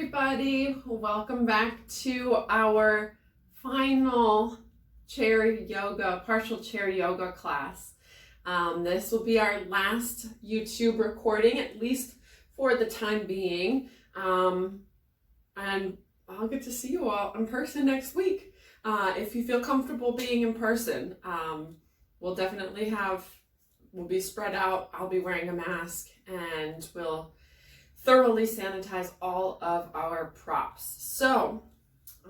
everybody. Welcome back to our final partial chair yoga class. This will be our last YouTube recording, at least for the time being. And I'll get to see you all in person next week. If you feel comfortable being in person, we'll be spread out. I'll be wearing a mask and we'll thoroughly sanitize all of our props. So,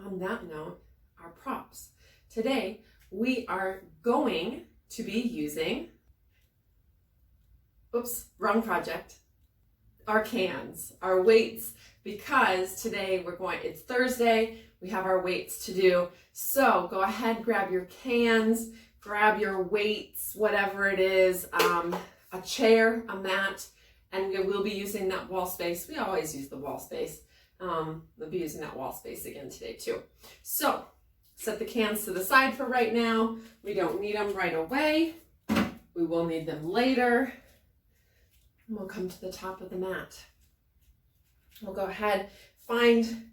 on that note, our props. Today, we are going to be using, wrong project, our cans, our weights, because today it's Thursday, we have our weights to do. So, go ahead, grab your cans, grab your weights, whatever it is, a chair, a mat, and we will be using that wall space. We always use the wall space. We'll be using that wall space again today too. So set the cans to the side for right now. We don't need them right away. We will need them later. And we'll come to the top of the mat. We'll go ahead, find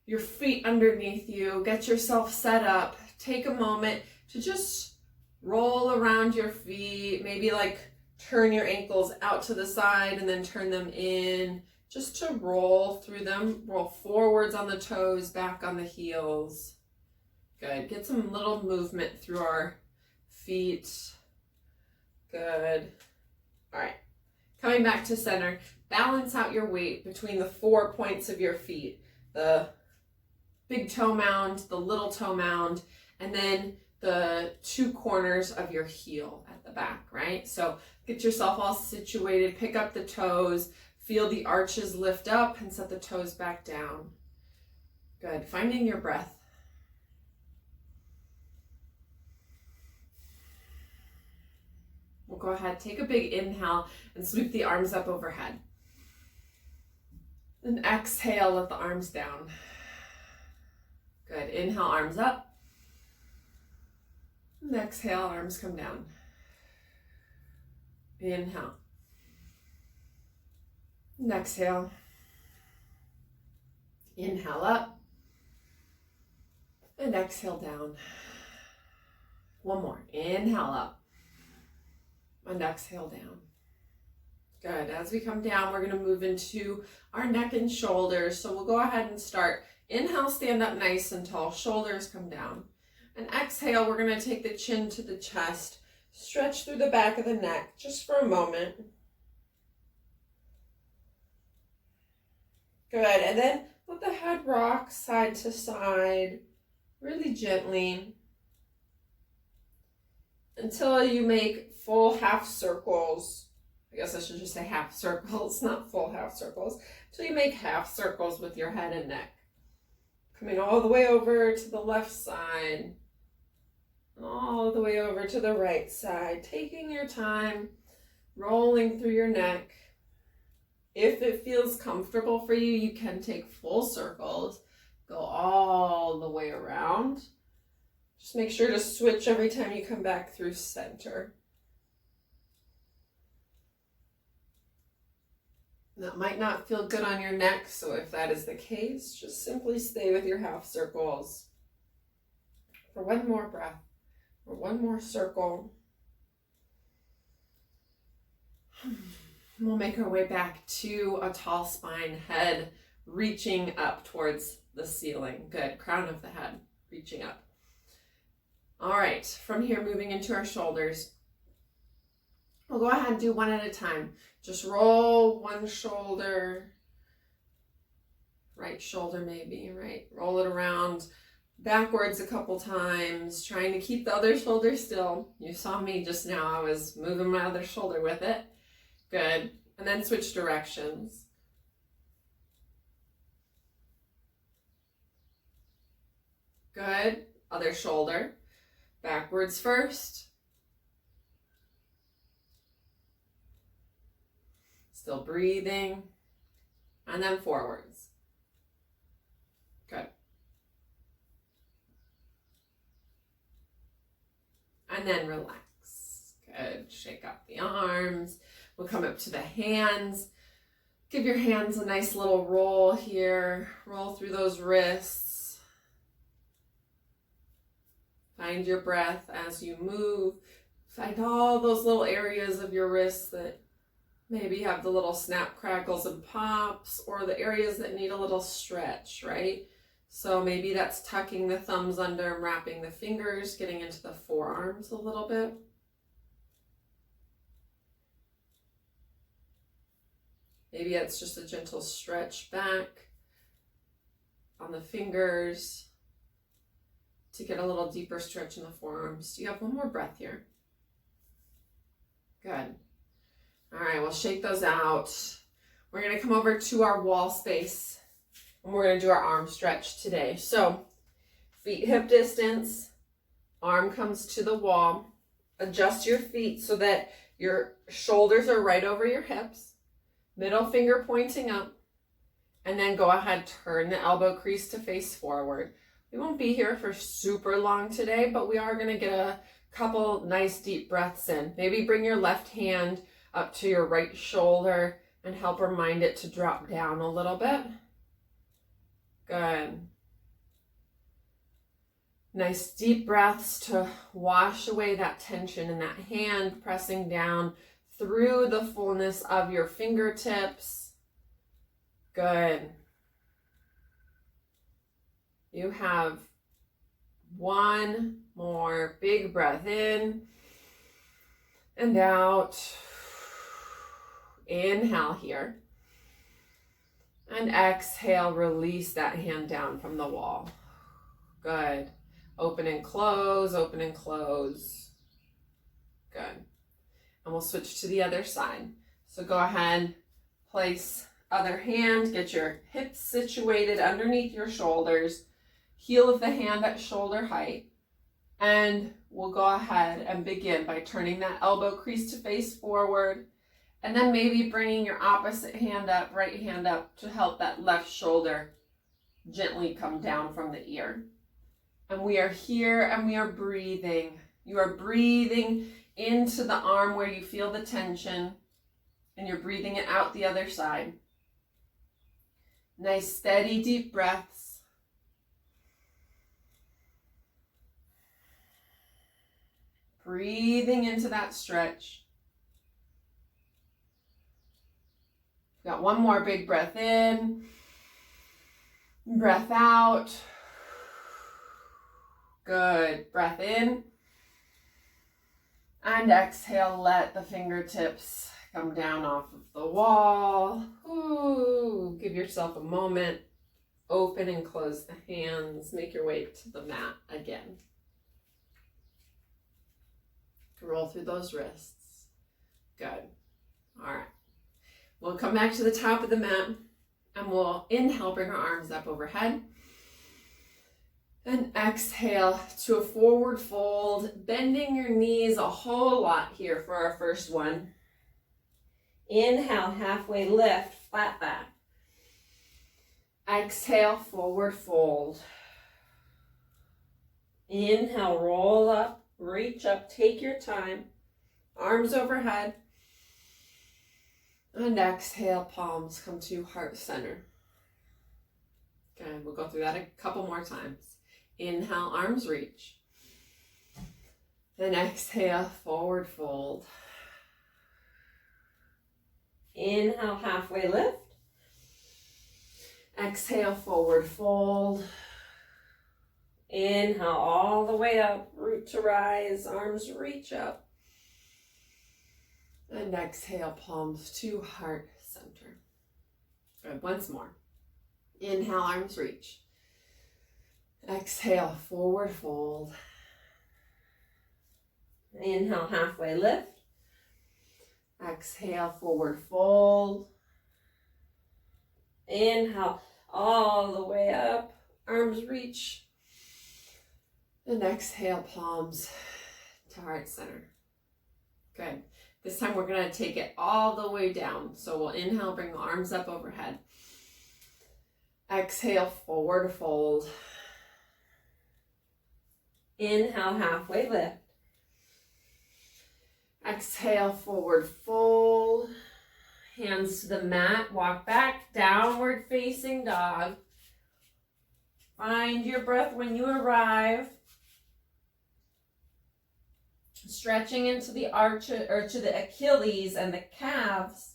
your feet underneath you, get yourself set up. Take a moment to just roll around your feet, maybe like turn your ankles out to the side and then turn them in, just to roll through them. Roll forwards on the toes, back on the heels. Good. Get some little movement through our feet. Good. All right. Coming back to center, balance out your weight between the 4 points of your feet. The big toe mound, the little toe mound, and then the 2 corners of your heel at the back, right? So get yourself all situated, pick up the toes, feel the arches lift up and set the toes back down. Good, finding your breath. We'll go ahead, take a big inhale and sweep the arms up overhead. And exhale, let the arms down. Good, inhale, arms up. And exhale, arms come down. Inhale. And exhale. Inhale up. And exhale down. One more. Inhale up. And exhale down. Good. As we come down, we're going to move into our neck and shoulders. So we'll go ahead and start. Inhale, stand up nice and tall. Shoulders come down. And exhale, we're going to take the chin to the chest. Stretch through the back of the neck just for a moment. Good. And then let the head rock side to side really gently until you make full half circles. I guess I should just say half circles, not full half circles. Until you make half circles with your head and neck. Coming all the way over to the left side. All the way over to the right side, taking your time, rolling through your neck. If it feels comfortable for you, you can take full circles, go all the way around. Just make sure to switch every time you come back through center. That might not feel good on your neck, so if that is the case, just simply stay with your half circles for one more breath. Or one more circle. We'll make our way back to a tall spine, head reaching up towards the ceiling. Good, crown of the head reaching up. All right, from here moving into our shoulders. We'll go ahead and do one at a time. Just roll one shoulder, right shoulder maybe, right? Roll it around. Backwards a couple times, trying to keep the other shoulder still. You saw me just now, I was moving my other shoulder with it. Good. And then switch directions. Good. Other shoulder. Backwards first. Still breathing. And then forwards. Good. And then relax. Good. Shake up the arms. We'll come up to the hands. Give your hands a nice little roll here. Roll through those wrists. Find your breath as you move. Find all those little areas of your wrists that maybe have the little snap, crackles, and pops, or the areas that need a little stretch, right? So maybe that's tucking the thumbs under and wrapping the fingers, getting into the forearms a little bit. Maybe it's just a gentle stretch back on the fingers to get a little deeper stretch in the forearms. You have one more breath here. Good. All right, we'll shake those out. We're going to come over to our wall space and we're going to do our arm stretch today. So feet hip distance, arm comes to the wall. Adjust your feet so that your shoulders are right over your hips. Middle finger pointing up, and then go ahead, turn the elbow crease to face forward. We won't be here for super long today, but we are going to get a couple nice deep breaths in. Maybe bring your left hand up to your right shoulder and help remind it to drop down a little bit. Good. Nice deep breaths to wash away that tension in that hand, pressing down through the fullness of your fingertips. Good. You have one more big breath in and out. Inhale here. And exhale, release that hand down from the wall. Good. Open and close, open and close. Good. And we'll switch to the other side. So go ahead, place other hand, get your hips situated underneath your shoulders, heel of the hand at shoulder height, and we'll go ahead and begin by turning that elbow crease to face forward, and then maybe bringing your opposite hand up, right hand up, to help that left shoulder gently come down from the ear. And we are here and we are breathing. You are breathing into the arm where you feel the tension, and you're breathing it out the other side. Nice, steady, deep breaths. Breathing into that stretch. Got one more big breath in, breath out. Good. Breath in. And exhale, let the fingertips come down off of the wall. Ooh, give yourself a moment. Open and close the hands. Make your way to the mat again. Roll through those wrists. Good. All right. We'll come back to the top of the mat and we'll inhale, bring our arms up overhead. And exhale to a forward fold, bending your knees a whole lot here for our first one. Inhale, halfway lift, flat back. Exhale, forward fold. Inhale, roll up, reach up, take your time. Arms overhead. And exhale, palms come to heart center. Okay, we'll go through that a couple more times. Inhale, arms reach. Then exhale, forward fold. Inhale, halfway lift. Exhale, forward fold. Inhale, all the way up, root to rise, arms reach up. And exhale, palms to heart center. Good, once more. Inhale, arms reach. Exhale, forward fold. Inhale, halfway lift. Exhale, forward fold. Inhale, all the way up, arms reach. And exhale, palms to heart center. Good. This time we're going to take it all the way down. So we'll inhale, bring the arms up overhead. Exhale, forward fold. Inhale, halfway lift. Exhale, forward fold. hands to the mat, walk back, downward facing dog. Find your breath when you arrive. Stretching into the arch or to the Achilles and the calves.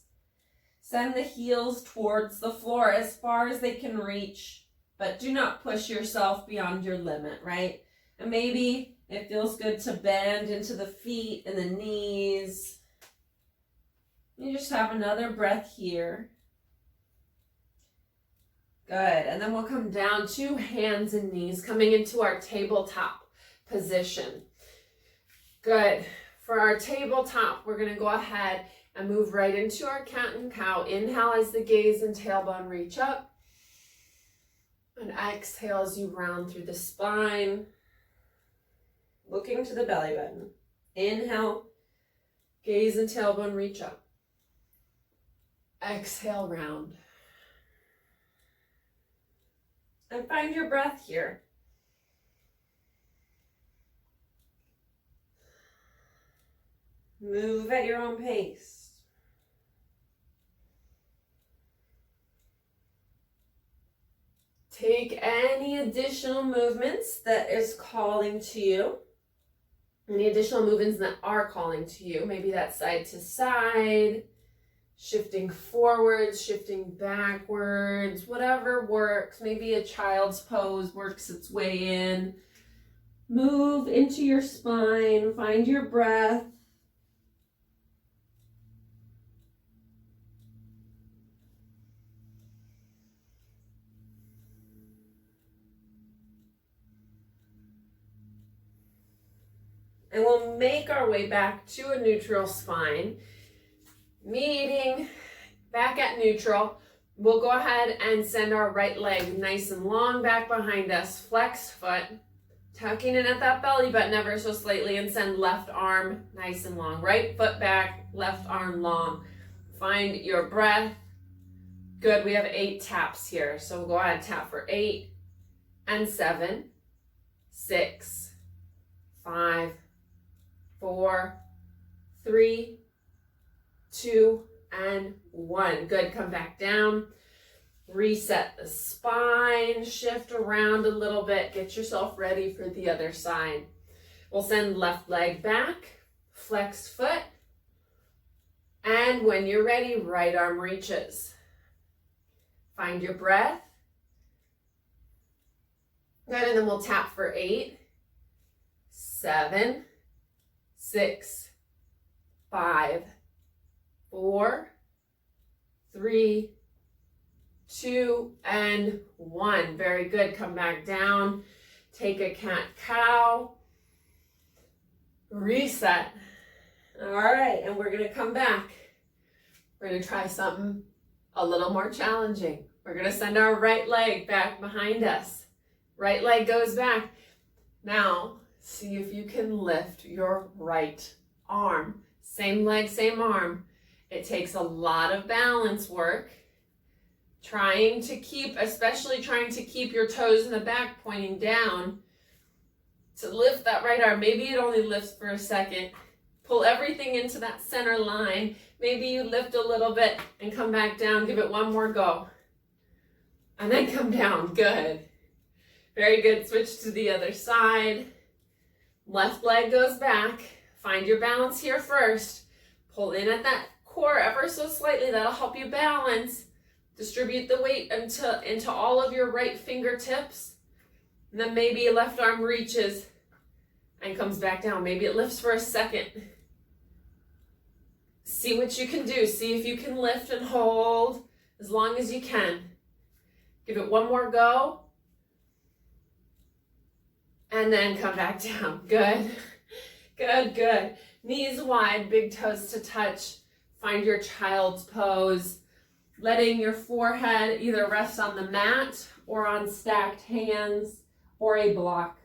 Send the heels towards the floor as far as they can reach, but do not push yourself beyond your limit, right? And maybe it feels good to bend into the feet and the knees. You just have another breath here. Good. And then we'll come down to hands and knees, coming into our tabletop position. Good. For our tabletop, we're going to go ahead and move right into our cat and cow. Inhale as the gaze and tailbone reach up. And exhale as you round through the spine. Looking to the belly button. Inhale, gaze and tailbone reach up. Exhale, round. And find your breath here. Move at your own pace. Take any additional movements that is calling to you. Any additional movements that are calling to you. Maybe that's side to side, shifting forwards, shifting backwards, whatever works. Maybe a child's pose works its way in. Move into your spine, find your breath. And we'll make our way back to a neutral spine. Meeting back at neutral. We'll go ahead and send our right leg nice and long back behind us. Flexed foot. Tucking in at that belly button ever so slightly and send left arm nice and long. Right foot back, left arm long. Find your breath. Good, we have 8 taps here. So we'll go ahead and tap for 8 and 7, 6, 5, 4, 3, 2, and 1. Good, come back down. Reset the spine, shift around a little bit, get yourself ready for the other side. We'll send left leg back, flex foot, and when you're ready, right arm reaches. Find your breath. Good, and then we'll tap for 8, 7, 6, 5, 4, 3, 2, and 1. Very good. Come back down. Take a cat-cow. Reset. All right, and we're going to come back. We're going to try something a little more challenging. We're going to send our right leg back behind us. Right leg goes back. Now, see if you can lift your right arm. Same leg, same arm. It takes a lot of balance work. Especially trying to keep your toes in the back pointing down to lift that right arm. Maybe it only lifts for a second. Pull everything into that center line. Maybe you lift a little bit and come back down. Give it one more go. And then come down. Good. Very good. Switch to the other side. Left leg goes back. Find your balance here first. Pull in at that core ever so slightly. That'll help you balance. Distribute the weight into all of your right fingertips. And then maybe left arm reaches and comes back down. Maybe it lifts for a second. See what you can do. See if you can lift and hold as long as you can. Give it one more go. And then come back down. Good. Good, good. Knees wide, big toes to touch. Find your child's pose. Letting your forehead either rest on the mat or on stacked hands or a block.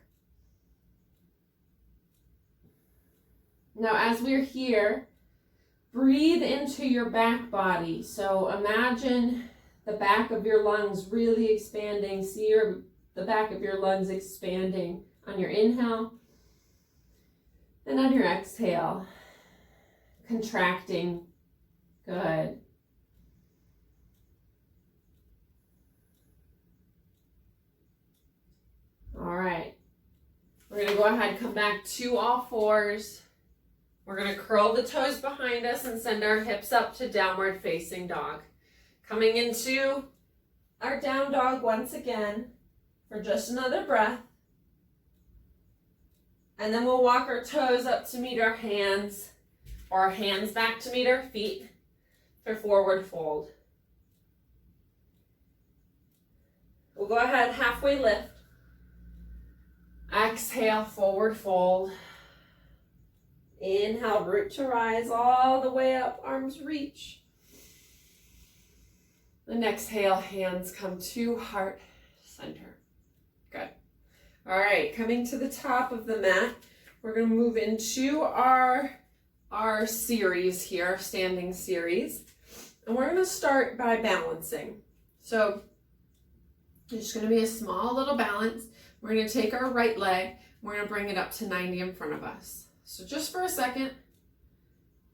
Now, as we're here, breathe into your back body. So imagine the back of your lungs really expanding. See the back of your lungs expanding on your inhale. And on your exhale, contracting. Good. ahead, come back to all fours. We're going to curl the toes behind us and send our hips up to downward facing dog. Coming into our down dog once again for just another breath. And then we'll walk our toes up to meet our hands, or our hands back to meet our feet for forward fold. We'll go ahead, halfway lift. Exhale, forward fold. Inhale, root to rise all the way up, arms reach. Then exhale, hands come to heart center. Good. All right, coming to the top of the mat, we're going to move into our series here, our standing series. And we're going to start by balancing. So it's just going to be a small little balance. We're going to take our right leg, we're going to bring it up to 90 in front of us. So just for a second.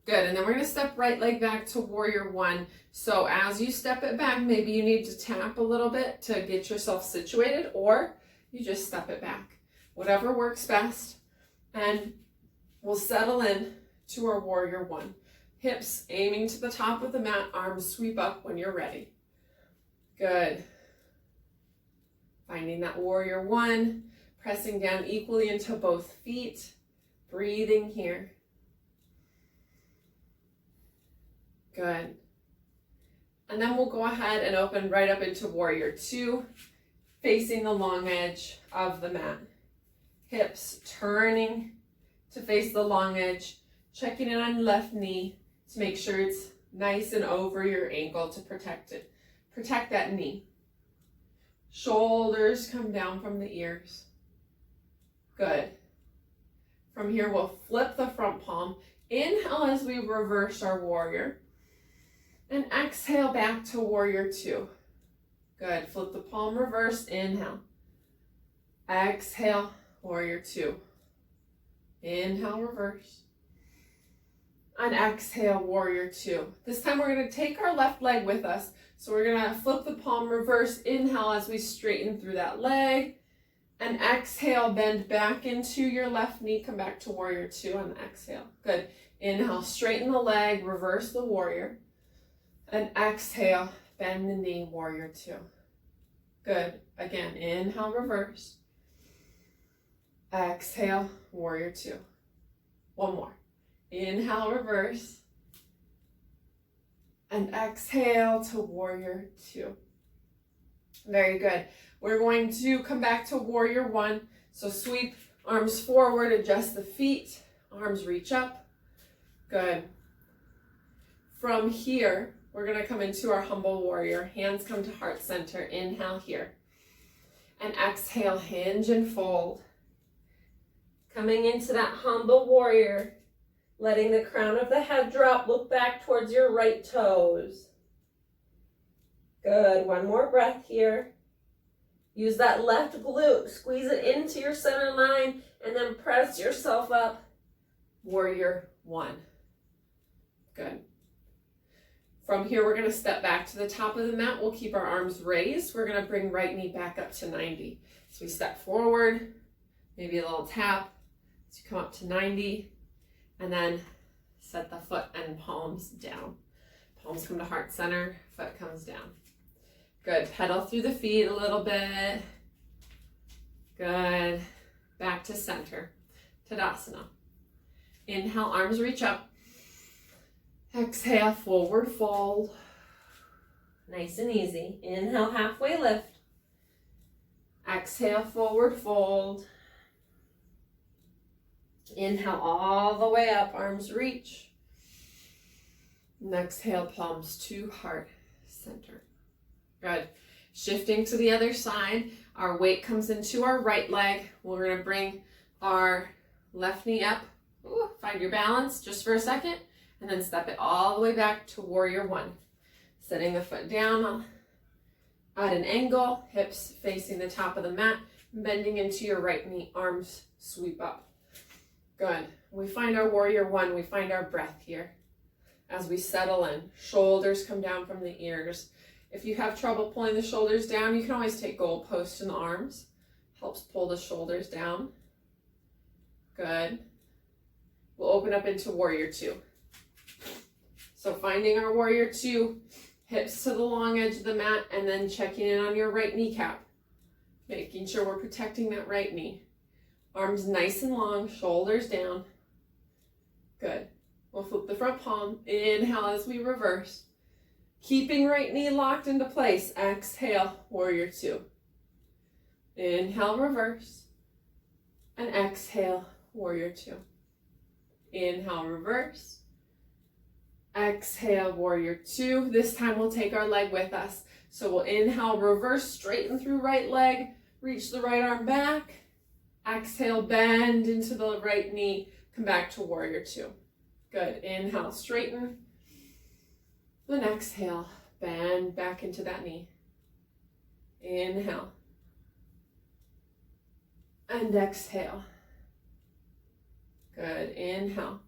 Good, and then we're going to step right leg back to warrior one. So as you step it back, maybe you need to tap a little bit to get yourself situated, or you just step it back. Whatever works best. And we'll settle in to our warrior one. Hips aiming to the top of the mat, arms sweep up when you're ready. Good. Finding that warrior one, pressing down equally into both feet. Breathing here. Good. And then we'll go ahead and open right up into warrior two, facing the long edge of the mat. Hips turning to face the long edge, checking in on left knee to make sure it's nice and over your ankle to protect it. Protect that knee. Shoulders come down from the ears. Good. From here, we'll flip the front palm. Inhale as we reverse our warrior. And exhale back to warrior two. Good. Flip the palm, reverse, inhale. Exhale, warrior two. Inhale, reverse. And exhale, warrior two. This time we're going to take our left leg with us. So we're going to flip the palm, reverse, inhale as we straighten through that leg. And exhale, bend back into your left knee, come back to warrior two on the exhale. Good. Inhale, straighten the leg, reverse the warrior. And exhale, bend the knee, warrior two. Good. Again, inhale, reverse. Exhale, warrior two. One more. Inhale, reverse. And exhale to warrior two. Very good. We're going to come back to warrior one. So sweep arms forward, adjust the feet, arms reach up. Good. From here, we're going to come into our humble warrior. Hands come to heart center. Inhale here. And exhale, hinge and fold. Coming into that humble warrior, letting the crown of the head drop, look back towards your right toes. Good. One more breath here. Use that left glute, squeeze it into your center line, and then press yourself up. Warrior one. Good. From here, we're going to step back to the top of the mat. We'll keep our arms raised. We're going to bring right knee back up to 90. So we step forward, maybe a little tap. So you come up to 90, and then set the foot and palms down. Palms come to heart center, foot comes down. Good. Pedal through the feet a little bit. Good. Back to center. Tadasana. Inhale, arms reach up. Exhale, forward fold. Nice and easy. Inhale, halfway lift. Exhale, forward fold. Inhale all the way up, arms reach. And exhale, palms to heart center. Good. Shifting to the other side, our weight comes into our right leg. We're going to bring our left knee up. Ooh, find your balance just for a second, and then step it all the way back to warrior one. Setting the foot down at an angle, hips facing the top of the mat, bending into your right knee, arms sweep up. Good. We find our warrior one, we find our breath here. As we settle in, shoulders come down from the ears. If you have trouble pulling the shoulders down, you can always take goalposts in the arms. Helps pull the shoulders down. Good. We'll open up into warrior two. So finding our warrior two, hips to the long edge of the mat, and then checking in on your right kneecap. Making sure we're protecting that right knee. Arms nice and long, shoulders down. Good. We'll flip the front palm. Inhale as we reverse. Keeping right knee locked into place. Exhale, warrior two. Inhale, reverse. And exhale, warrior two. Inhale, reverse. Exhale, warrior two. This time we'll take our leg with us. So we'll inhale, reverse, straighten through right leg, reach the right arm back. Exhale, bend into the right knee, come back to warrior two. Good. Inhale, straighten. Then exhale, bend back into that knee. Inhale. And exhale. Good. Inhale.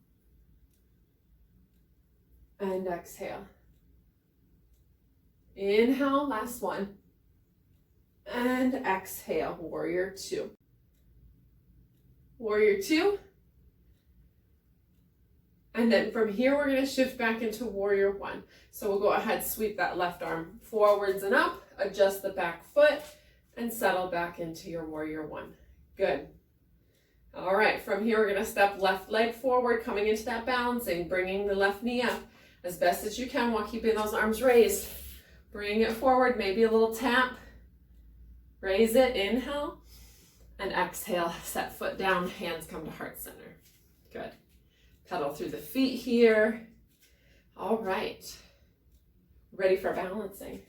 And exhale. Inhale, last one. And exhale, warrior two. Warrior two. And then from here, we're going to shift back into warrior one. So we'll go ahead, sweep that left arm forwards and up, adjust the back foot, and settle back into your warrior one. Good. All right, from here, we're going to step left leg forward, coming into that balancing, bringing the left knee up as best as you can while keeping those arms raised. Bring it forward, maybe a little tap. Raise it, inhale, and exhale. Set foot down, hands come to heart center. Good. Pedal through the feet here. All right. Ready for balancing.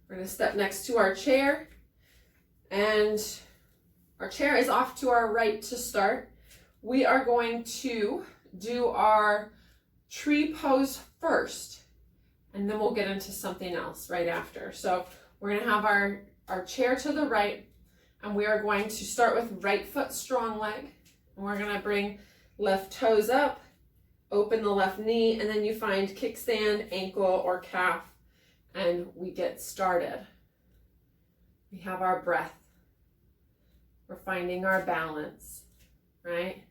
We're going to step next to our chair, and our chair is off to our right to start. We are going to do our tree pose first, and then we'll get into something else right after. So we're going to have our chair to the right, and we are going to start with right foot strong leg, and we're going to bring left toes up, open the left knee, and then you find kickstand, ankle, or calf, and we get started. We have our breath. We're finding our balance, right?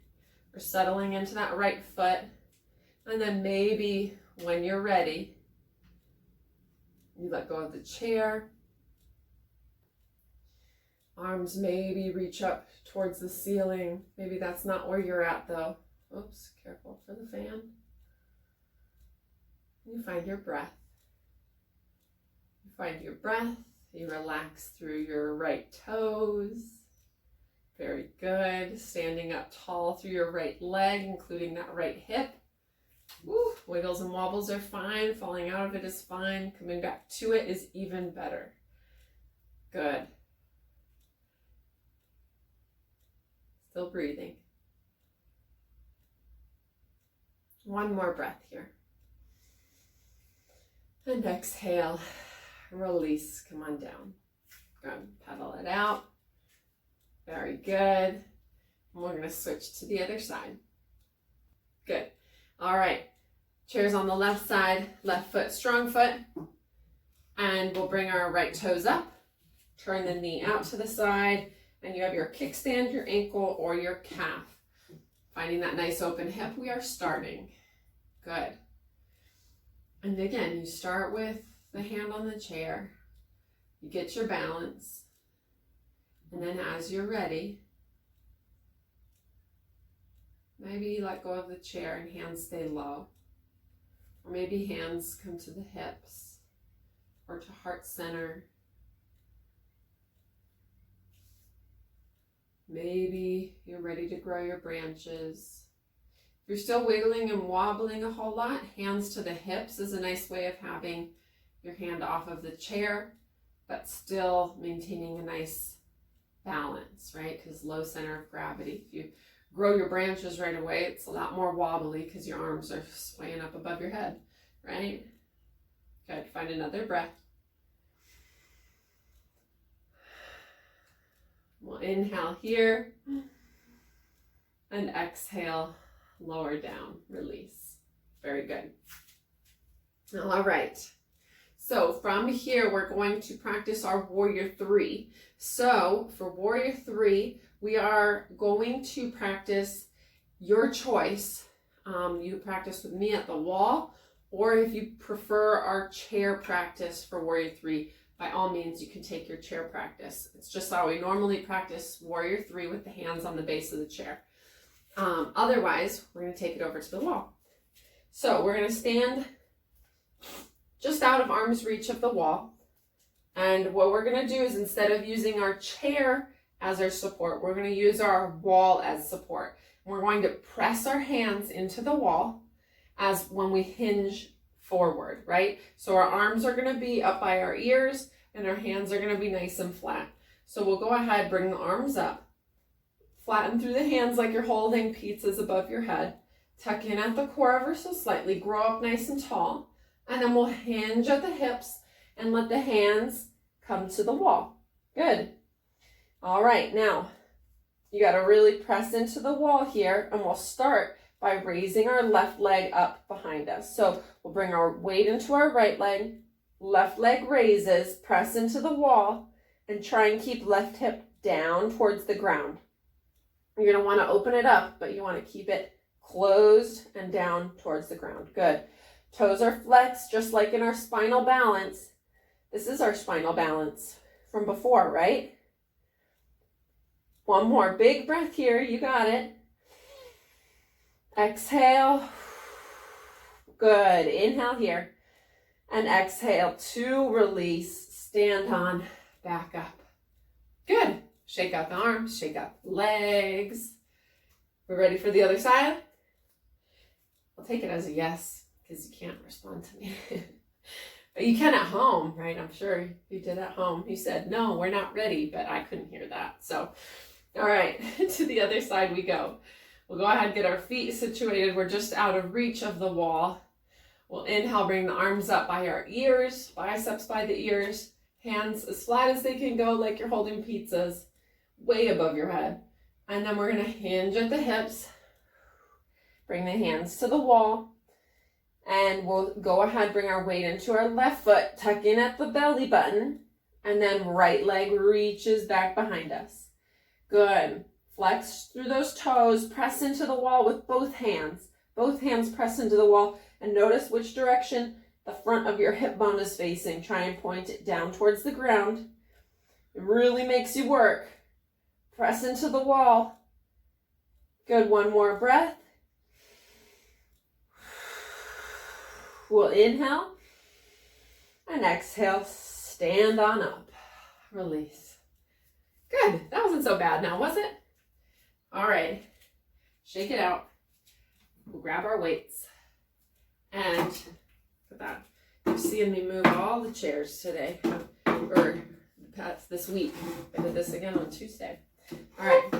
We're settling into that right foot, and then maybe when you're ready, you let go of the chair. Arms maybe reach up towards the ceiling. Maybe that's not where you're at though. Oops, careful for the fan. You find your breath. You find your breath. You relax through your right toes. Very good. Standing up tall through your right leg, including that right hip. Woo. Wiggles and wobbles are fine. Falling out of it is fine. Coming back to it is even better. Good. Still breathing. One more breath here. And exhale. Release. Come on down. Good. Pedal it out. Very good. And we're going to switch to the other side. Good. All right. Chair's on the left side. Left foot, strong foot. And we'll bring our right toes up. Turn the knee out to the side. And you have your kickstand, your ankle, or your calf. Finding that nice open hip, we are starting. Good. And again, you start with the hand on the chair. You get your balance. And then as you're ready, maybe let go of the chair and hands stay low. Or maybe hands come to the hips or to heart center. Maybe you're ready to grow your branches. If you're still wiggling and wobbling a whole lot, hands to the hips is a nice way of having your hand off of the chair, but still maintaining a nice balance, right? Because low center of gravity. If you grow your branches right away, it's a lot more wobbly because your arms are swaying up above your head, right? Good. Find another breath. We'll inhale here and exhale, lower down, release. Very good. All right. So from here, we're going to practice our warrior three. So for warrior three, we are going to practice your choice. You practice with me at the wall, or if you prefer our chair practice for Warrior 3, by all means, you can take your chair practice. It's just how we normally practice Warrior 3 with the hands on the base of the chair. Otherwise, we're going to take it over to the wall. So we're going to stand just out of arm's reach of the wall. And what we're going to do is, instead of using our chair as our support, we're going to use our wall as support. We're going to press our hands into the wall as when we hinge forward, right? So our arms are going to be up by our ears and our hands are going to be nice and flat. So we'll go ahead, bring the arms up, flatten through the hands like you're holding pizzas above your head, tuck in at the core ever so slightly, grow up nice and tall, and then we'll hinge at the hips and let the hands come to the wall. Good. All right, now you got to really press into the wall here, and we'll start by raising our left leg up behind us. So we'll bring our weight into our right leg, left leg raises, press into the wall, and try and keep left hip down towards the ground. You're going to want to open it up, but you want to keep it closed and down towards the ground. Good. Toes are flexed, just like in our spinal balance. This is our spinal balance from before, right? One more big breath here. You got it. Exhale. Good. Inhale here. And exhale to release. Stand on. Back up. Good. Shake out the arms. Shake out the legs. We're ready for the other side? I'll take it as a yes, because you can't respond to me. But you can at home, right? I'm sure you did at home. You said, no, we're not ready, but I couldn't hear that. So, all right, to the other side we go. We'll go ahead and get our feet situated. We're just out of reach of the wall. We'll inhale, bring the arms up by our ears, biceps by the ears, hands as flat as they can go like you're holding pizzas, way above your head. And then we're going to hinge at the hips, bring the hands to the wall, and we'll go ahead, bring our weight into our left foot, tuck in at the belly button, and then right leg reaches back behind us. Good. Flex through those toes, press into the wall with both hands. Both hands press into the wall, and notice which direction the front of your hip bone is facing. Try and point it down towards the ground. It really makes you work. Press into the wall. Good. One more breath. We'll inhale and exhale. Stand on up. Release. Good. That wasn't so bad now, was it? All right. Shake it out. We'll grab our weights. And look at that. You're seeing me move all the chairs today. Or this week. I did this again on Tuesday. All right.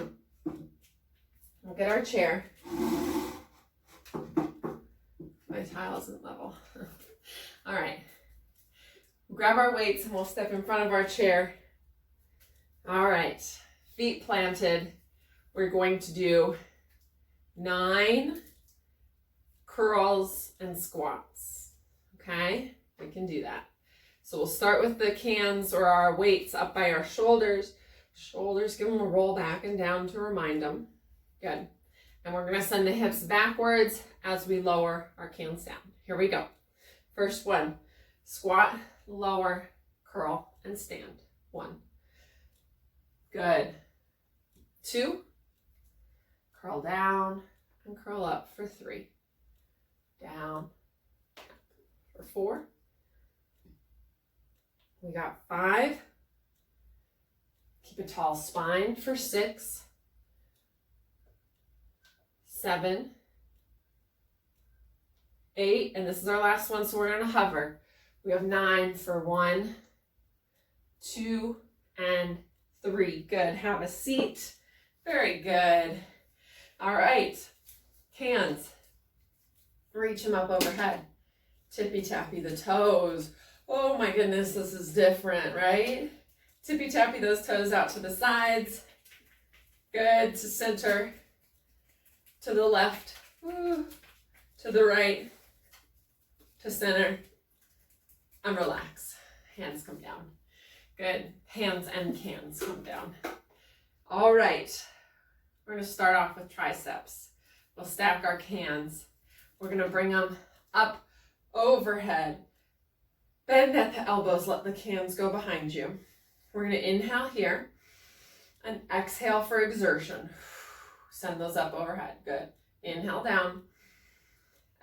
We'll get our chair. My tile isn't level. All right. We'll grab our weights and we'll step in front of our chair. All right. Feet planted. We're going to do 9 curls and squats. Okay? We can do that. So we'll start with the cans or our weights up by our shoulders. Shoulders, give them a roll back and down to remind them. Good. And we're going to send the hips backwards as we lower our cans down. Here we go. First one, squat, lower, curl, and stand. 1. Good. 2, curl down and curl up for 3. Down for 4. We got 5. Keep a tall spine for 6. 7, 8, and this is our last one, so we're going to hover. We have 9 for 1, 2, and 3. Good. Have a seat. Very good. All right. Hands. Reach them up overhead. Tippy tappy the toes. Oh my goodness, this is different, right? Tippy tappy those toes out to the sides. Good. To center. To the left, to the right, to center, and relax. Hands come down. Good. Hands and cans come down. All right. We're going to start off with triceps. We'll stack our cans. We're gonna bring them up overhead. Bend at the elbows, let the cans go behind you. We're gonna inhale here and exhale for exertion. Send those up overhead, good. Inhale down,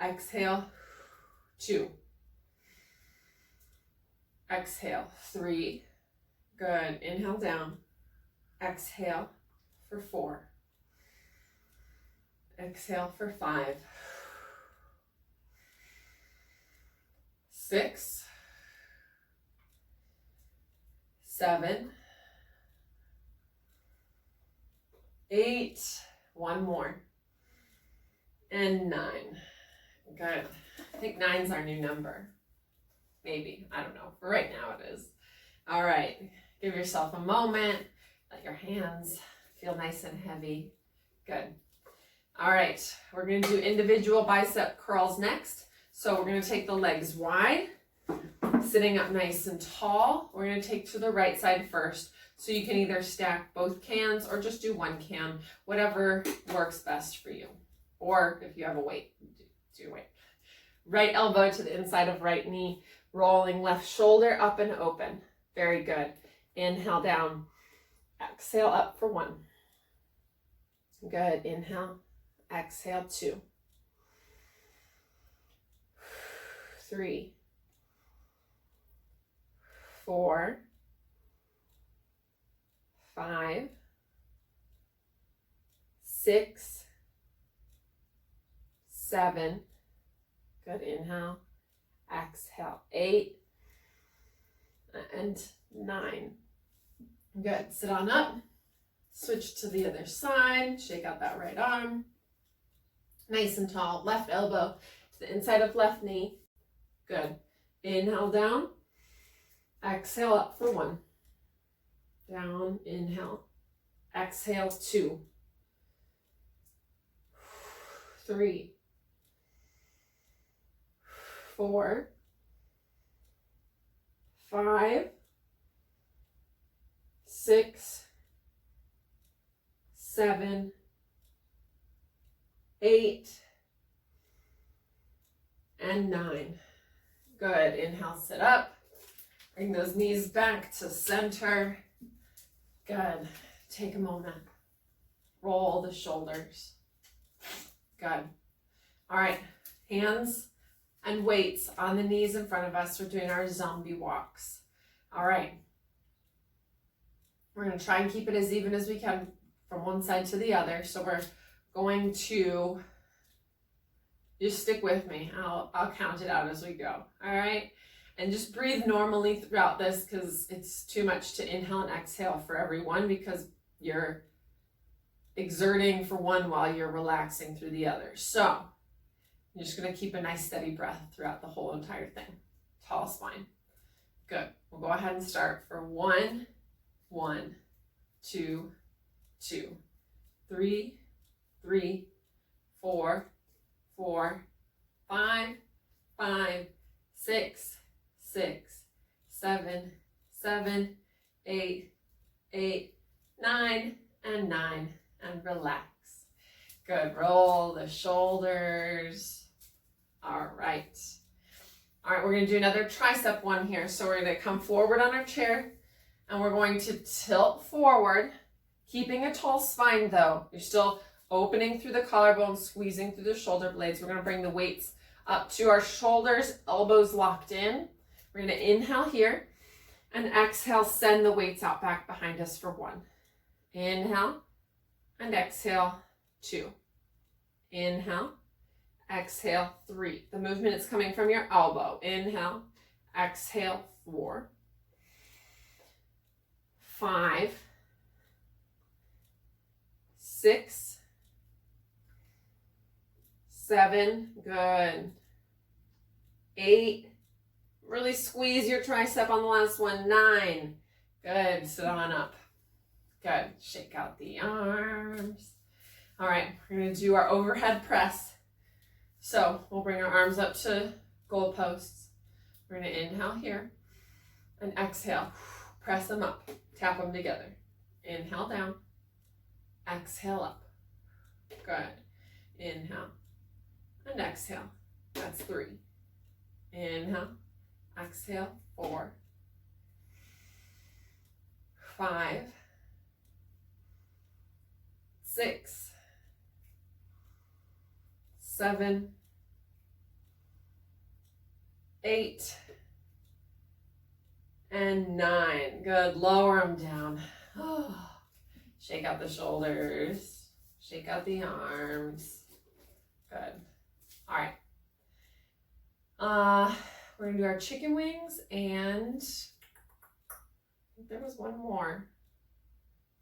exhale, 2. Exhale, 3, good. Inhale down, exhale for 4. Exhale for 5, 6, 7, 8, one more, and 9. Good. I think 9's our new number. Maybe, I don't know. For right now it is. All right, give yourself a moment. Let your hands feel nice and heavy. Good. All right, we're gonna do individual bicep curls next. So we're gonna take the legs wide, sitting up nice and tall. We're gonna take to the right side first. So you can either stack both cans or just do one can, whatever works best for you. Or if you have a weight, do your weight. Right elbow to the inside of right knee, rolling left shoulder up and open. Very good. Inhale down, exhale up for 1. Good, inhale, exhale 2, 3, 4, 5, 6, 7, good, inhale, exhale, 8, and 9. Good, sit on up, switch to the other side, shake out that right arm, nice and tall, left elbow to the inside of left knee, good, inhale down, exhale up for 1, down, inhale, exhale 2, 3, 4, 5, 6, 7, 8, and 9. Good. Inhale, sit up. Bring those knees back to center. Good. Take a moment. Roll the shoulders. Good. All right. Hands and weights on the knees in front of us. We're doing our zombie walks. All right. We're going to try and keep it as even as we can from one side to the other. So we're going to just stick with me. I'll count it out as we go. All right. And just breathe normally throughout this, because it's too much to inhale and exhale for everyone, because you're exerting for one while you're relaxing through the other. So you're just going to keep a nice steady breath throughout the whole entire thing. Tall spine. Good. We'll go ahead and start for 1, 1, 2, 2, 3, 3, 4, 4, 5, 5, 6, 6, 7, 7, 8, 8, 9, and 9, and relax. Good. Roll the shoulders. All right. All right, we're going to do another tricep one here. So we're going to come forward on our chair, and we're going to tilt forward, keeping a tall spine though. You're still opening through the collarbone, squeezing through the shoulder blades. We're going to bring the weights up to our shoulders, elbows locked in. We're going to inhale here and exhale, send the weights out back behind us for 1. Inhale and exhale, 2. Inhale, exhale, 3. The movement is coming from your elbow. Inhale, exhale, 4, 5, 6, 7, good, 8, really squeeze your tricep on the last one, 9, good, sit on up, good, shake out the arms. All right, we're going to do our overhead press. So we'll bring our arms up to goalposts. We're going to inhale here and exhale, press them up, tap them together. Inhale down, exhale up, good. Inhale and exhale. That's 3. Inhale, exhale, 4, 5, 6, 7, 8, and 9. Good. Lower them down. Shake out the shoulders. Shake out the arms. Good. All right. We're going to do our chicken wings, and I think there was one more.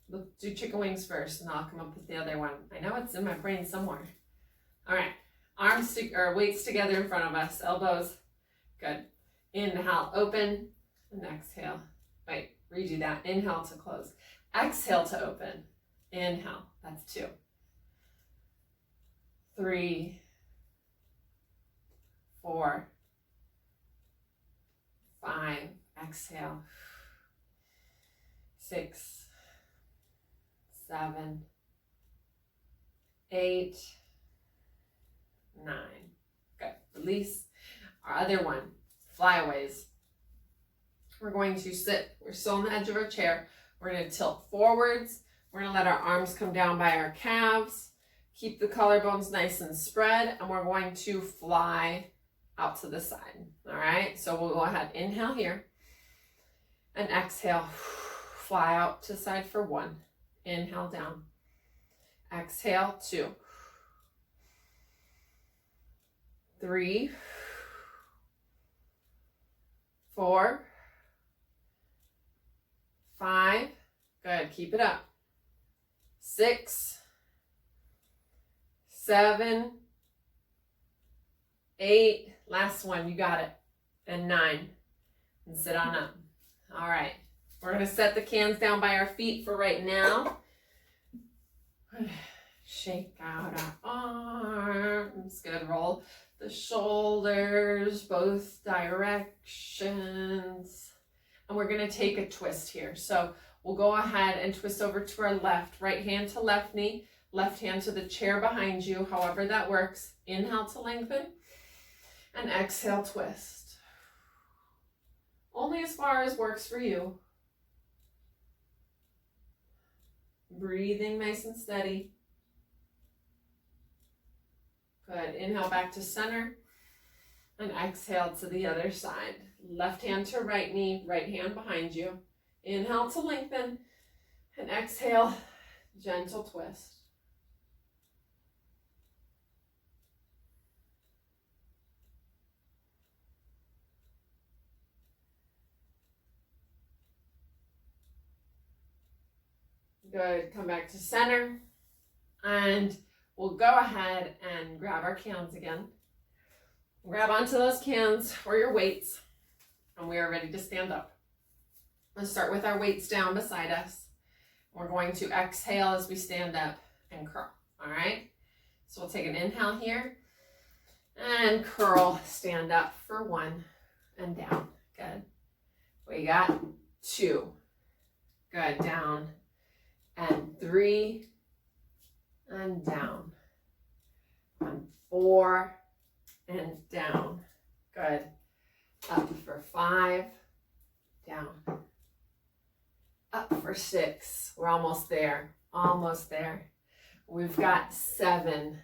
We'll do chicken wings first, and I'll come up with the other one. I know it's in my brain somewhere. All right. Arms or weights together in front of us. Elbows. Good. Inhale, open, and exhale. Wait, redo that. Inhale to close. Exhale to open. Inhale. That's 2. 3, 4, 5. Exhale. 6, 7, 8, 9. Good. Release. Our other one, flyaways. We're going to sit. We're still on the edge of our chair. We're going to tilt forwards. We're going to let our arms come down by our calves. Keep the collarbones nice and spread. And we're going to fly out to the side. All right. So we'll go ahead. Inhale here. And exhale. Fly out to side for 1. Inhale down. Exhale 2. 3, 4, 5. Good. Keep it up. 6, 7, 8. Last one. You got it. And 9. And sit on up. All right. We're going to set the cans down by our feet for right now. Shake out our arms. Good. Roll the shoulders both directions. And we're going to take a twist here. So we'll go ahead and twist over to our left. Right hand to left knee. Left hand to the chair behind you. However that works. Inhale to lengthen. And exhale, twist. Only as far as works for you. Breathing nice and steady. Good. Inhale back to center. And exhale to the other side. Left hand to right knee, right hand behind you. Inhale to lengthen. And exhale, gentle twist. Good. Come back to center. And we'll go ahead and grab our cans again. Grab onto those cans or your weights. And we are ready to stand up. Let's start with our weights down beside us. We're going to exhale as we stand up and curl. All right. So we'll take an inhale here and curl, stand up for 1 and down. Good. We got 2. Good. Down. And 3 and down. And 4 and down. Good. Up for 5. Down. Up for 6. We're almost there. Almost there. We've got 7.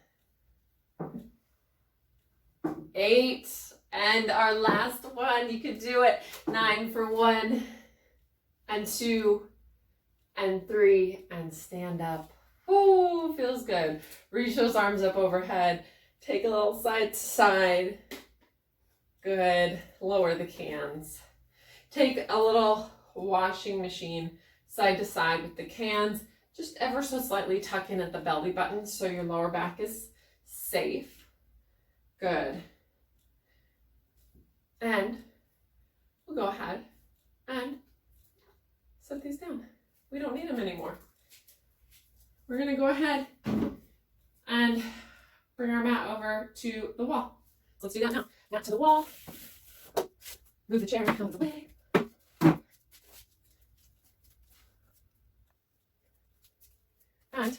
8. And our last one. You could do it. 9 for 1 and 2 and 3 and stand up. Ooh, feels good. Reach those arms up overhead. Take a little side to side. Good. Lower the cans. Take a little washing machine side to side with the cans. Just ever so slightly tuck in at the belly button so your lower back is safe. Good. And we'll go ahead and set these down. We don't need them anymore. We're going to go ahead and bring our mat over to the wall. Let's do that now. Mat to the wall. Move the chair out of the way. And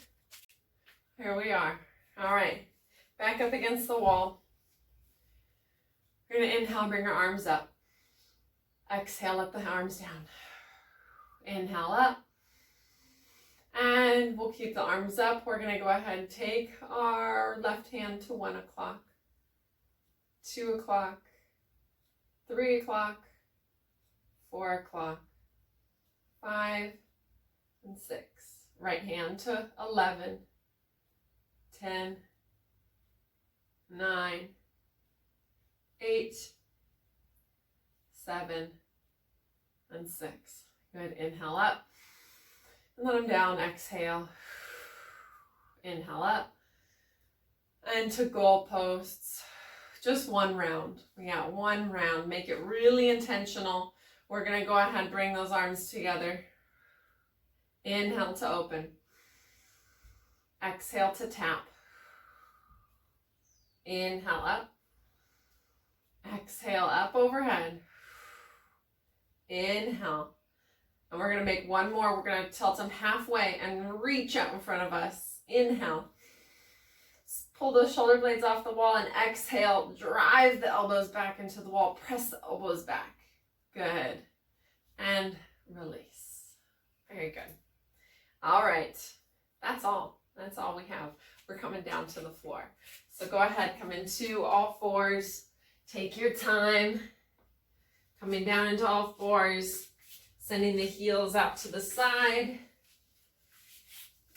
here we are. All right. back up against the wall. We're going to inhale, bring our arms up. Exhale, let the arms down. Inhale up. And we'll keep the arms up. We're going to go ahead and take our left hand to 1 o'clock, 2 o'clock, 3 o'clock, 4 o'clock, 5 and 6. Right hand to 11, 10, 9, 8, 7, and 6. Good. Inhale up. And let them down. Exhale. Inhale up. And to goalposts. Just one round. We got one round. Make it really intentional. We're going to go ahead and bring those arms together. Inhale to open. Exhale to tap. Inhale up. Exhale up overhead. Inhale. And we're going to make one more. We're going to tilt them halfway and reach out in front of us. Inhale. Pull those shoulder blades off the wall and exhale. Drive the elbows back into the wall. Press the elbows back. Good. And release. Very good. All right. That's all. That's all we have. We're coming down to the floor. So go ahead. Come into all fours. Take your time. Coming down into all fours. Sending the heels out to the side.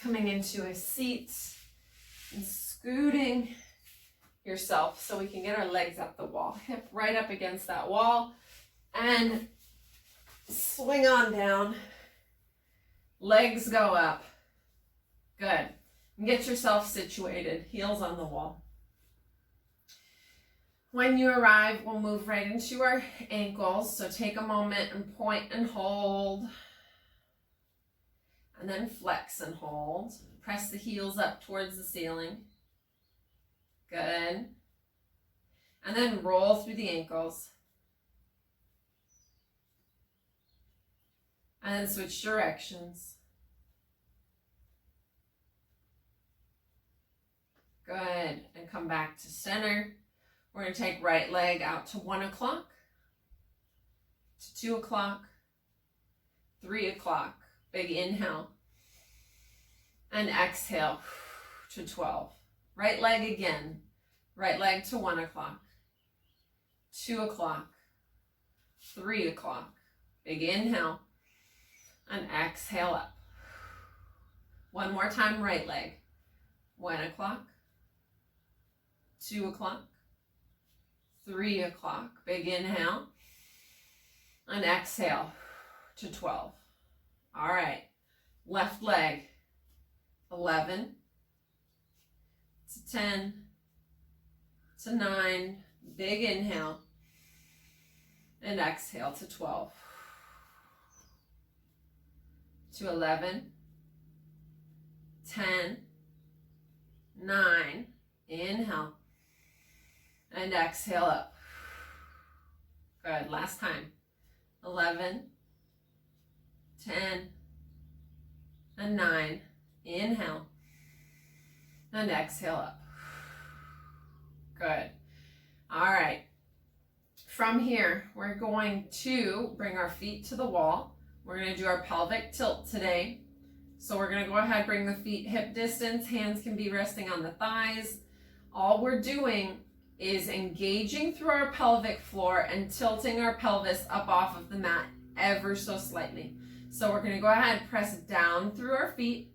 Coming into a seat. And scooting yourself so we can get our legs up the wall. Hip right up against that wall. And swing on down. Legs go up. Good. And get yourself situated. Heels on the wall. When you arrive, we'll move right into our ankles. So take a moment and point and hold. And then flex and hold. Press the heels up towards the ceiling. Good. And then roll through the ankles. And then switch directions. Good. And come back to center. We're going to take right leg out to 1 o'clock, to 2 o'clock, 3 o'clock. Big inhale. And exhale to 12. Right leg again. Right leg to 1 o'clock, 2 o'clock, 3 o'clock. Big inhale. And exhale up. One more time, right leg. 1 o'clock, 2 o'clock, 3 o'clock. Big inhale. And exhale to 12. All right. Left leg. 11 to 10 to 9. Big inhale. And exhale to 12. To 11, 10, 9. Inhale. And exhale up. Good. Last time. 11, 10, and 9. Inhale. And exhale up. Good. All right. From here, we're going to bring our feet to the wall. We're going to do our pelvic tilt today. So we're going to go ahead, bring the feet hip distance. Hands can be resting on the thighs. All we're doing is engaging through our pelvic floor and tilting our pelvis up off of the mat ever so slightly. So we're going to go ahead, press down through our feet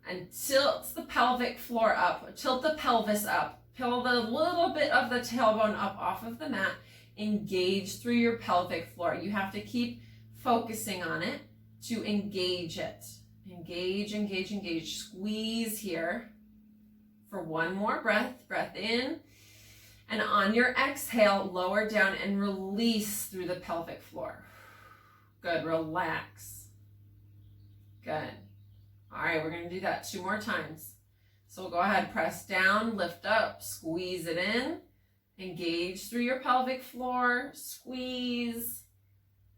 and tilt the pelvic floor up, tilt the pelvis up, pull the little bit of the tailbone up off of the mat, engage through your pelvic floor. You have to keep focusing on it to engage it. Engage, engage, engage. Squeeze here for one more breath. Breath in. And on your exhale, lower down and release through the pelvic floor. Good. Relax. Good. All right, we're going to do that 2 more times. So we'll go ahead, press down, lift up, squeeze it in. Engage through your pelvic floor. Squeeze.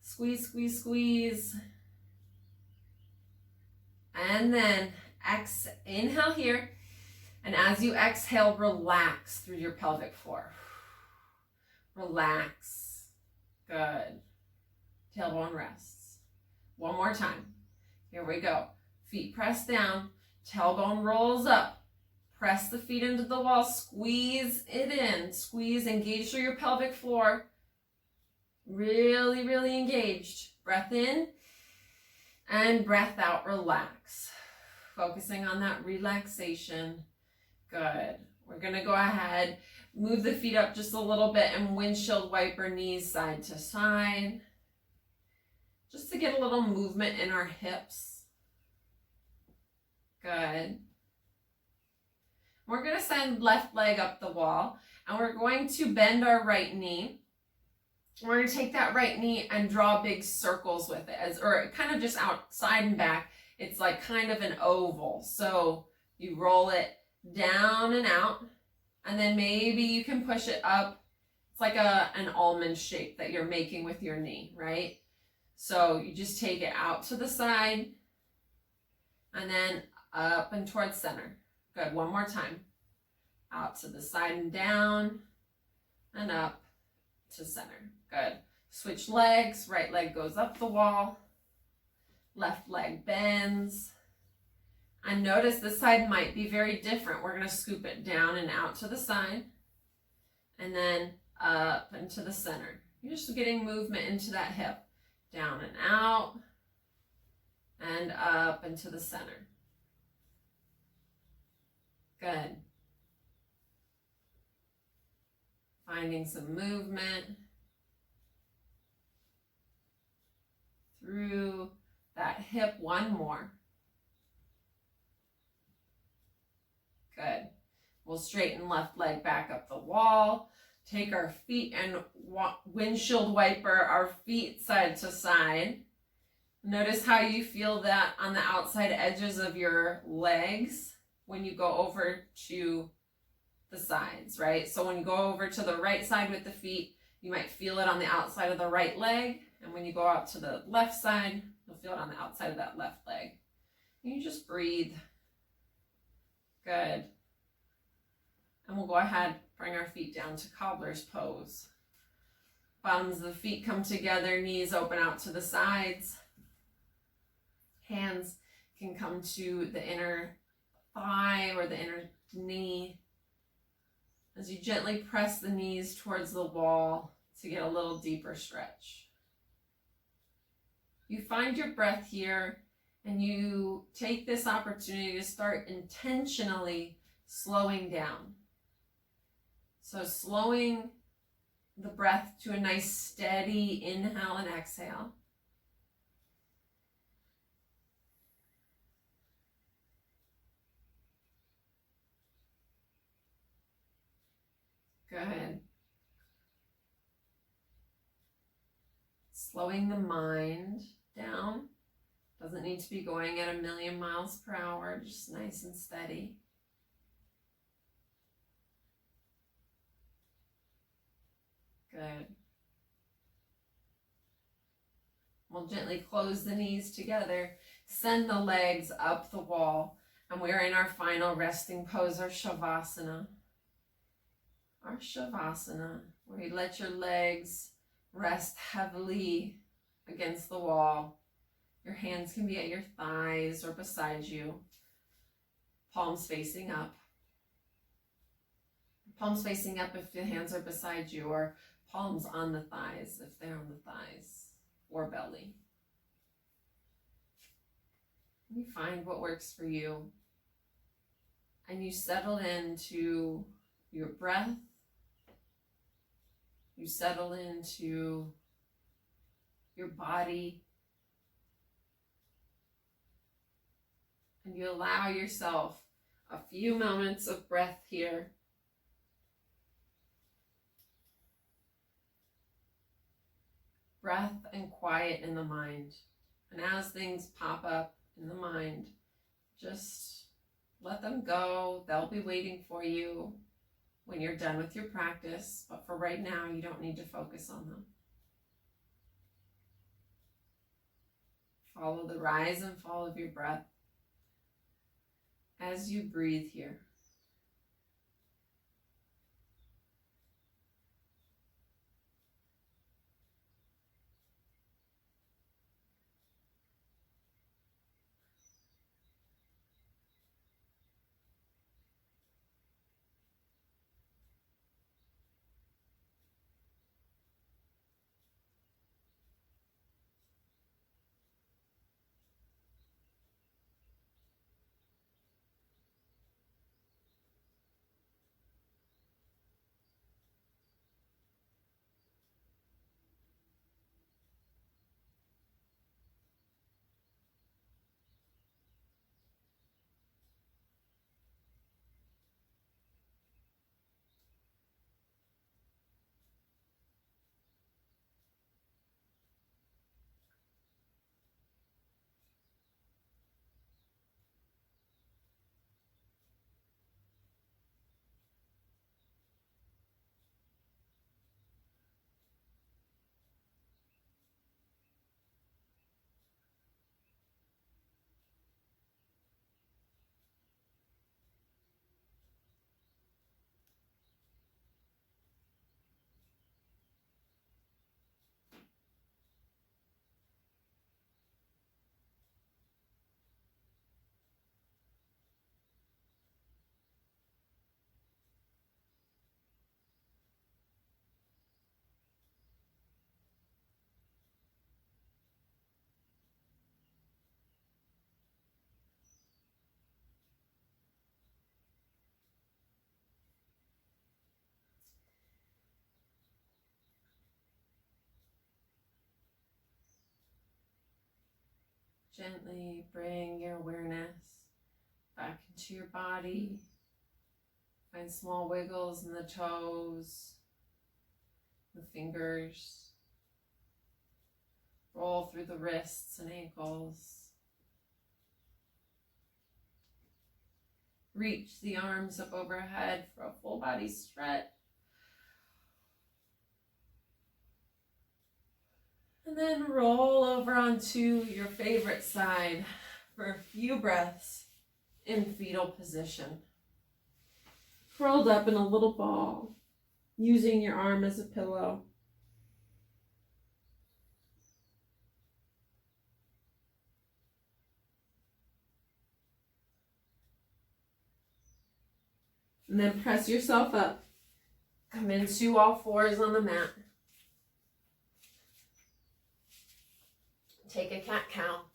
Squeeze, squeeze, squeeze. And then inhale here. And as you exhale, relax through your pelvic floor. Relax. Good. Tailbone rests. One more time. Here we go. Feet press down. Tailbone rolls up. Press the feet into the wall. Squeeze it in. Squeeze, engage through your pelvic floor. Really, really engaged. Breath in and breath out. Relax. Focusing on that relaxation. Good. We're going to go ahead, move the feet up just a little bit and windshield wiper knees side to side. Just to get a little movement in our hips. Good. We're going to send left leg up the wall and we're going to bend our right knee. We're going to take that right knee and draw big circles with it, or kind of just outside and back. It's like kind of an oval. So you roll it down and out, and then maybe you can push it up. It's like an almond shape that you're making with your knee, right? So you just take it out to the side and then up and towards center. Good. One more time. Out to the side and down and up to center. Good. Switch legs. Right leg goes up the wall. Left leg bends. And notice this side might be very different. We're going to scoop it down and out to the side. And then up into the center. You're just getting movement into that hip. Down and out. And up into the center. Good. Finding some movement through that hip. One more. Good. We'll straighten left leg back up the wall. Take our feet and windshield wiper our feet side to side. Notice how you feel that on the outside edges of your legs when you go over to the sides, right? So when you go over to the right side with the feet, you might feel it on the outside of the right leg. And when you go out to the left side, you'll feel it on the outside of that left leg. And you just breathe. Good. And we'll go ahead, bring our feet down to cobbler's pose. Bottoms of the feet come together, knees open out to the sides. Hands can come to the inner thigh or the inner knee. As you gently press the knees towards the wall to get a little deeper stretch. You find your breath here and you take this opportunity to start intentionally slowing down. So slowing the breath to a nice steady inhale and exhale. Good. Slowing the mind down. Doesn't need to be going at 1,000,000 miles per hour, just nice and steady. Good. We'll gently close the knees together, send the legs up the wall, and we're in our final resting pose, our Shavasana. Our Shavasana, where you let your legs rest heavily against the wall. Your hands can be at your thighs or beside you. Palms facing up. Palms facing up if the hands are beside you, or palms on the thighs if they're on the thighs or belly. You find what works for you. And you settle into your breath. You settle into your body. And you allow yourself a few moments of breath here. Breath and quiet in the mind. And as things pop up in the mind, just let them go. They'll be waiting for you when you're done with your practice. But for right now, you don't need to focus on them. Follow the rise and fall of your breath as you breathe here. Gently bring your awareness back into your body. Find small wiggles in the toes, the fingers. Roll through the wrists and ankles. Reach the arms up overhead for a full body stretch. And then roll over onto your favorite side for a few breaths in fetal position. Curled up in a little ball, using your arm as a pillow. And then press yourself up. Come into all fours on the mat. Take a cat-cow.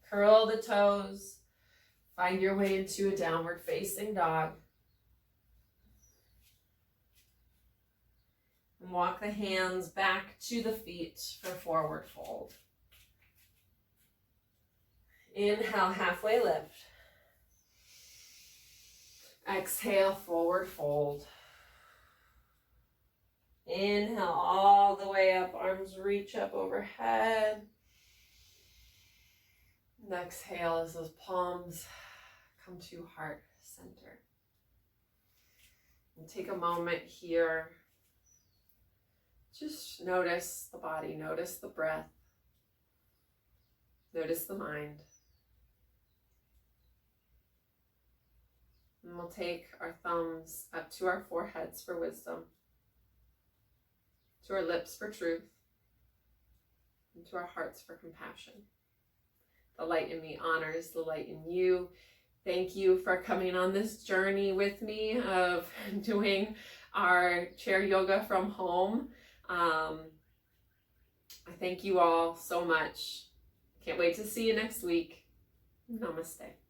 Curl the toes. Find your way into a downward facing dog. And walk the hands back to the feet for forward fold. Inhale, halfway lift. Exhale, forward fold. Inhale all the way up, arms reach up overhead. And exhale as those palms come to heart center. And take a moment here. Just notice the body, notice the breath, notice the mind. And we'll take our thumbs up to our foreheads for wisdom, to our lips for truth, and to our hearts for compassion. The light in me honors the light in you. Thank you for coming on this journey with me of doing our chair yoga from home. I thank you all so much. Can't wait to see you next week. Namaste.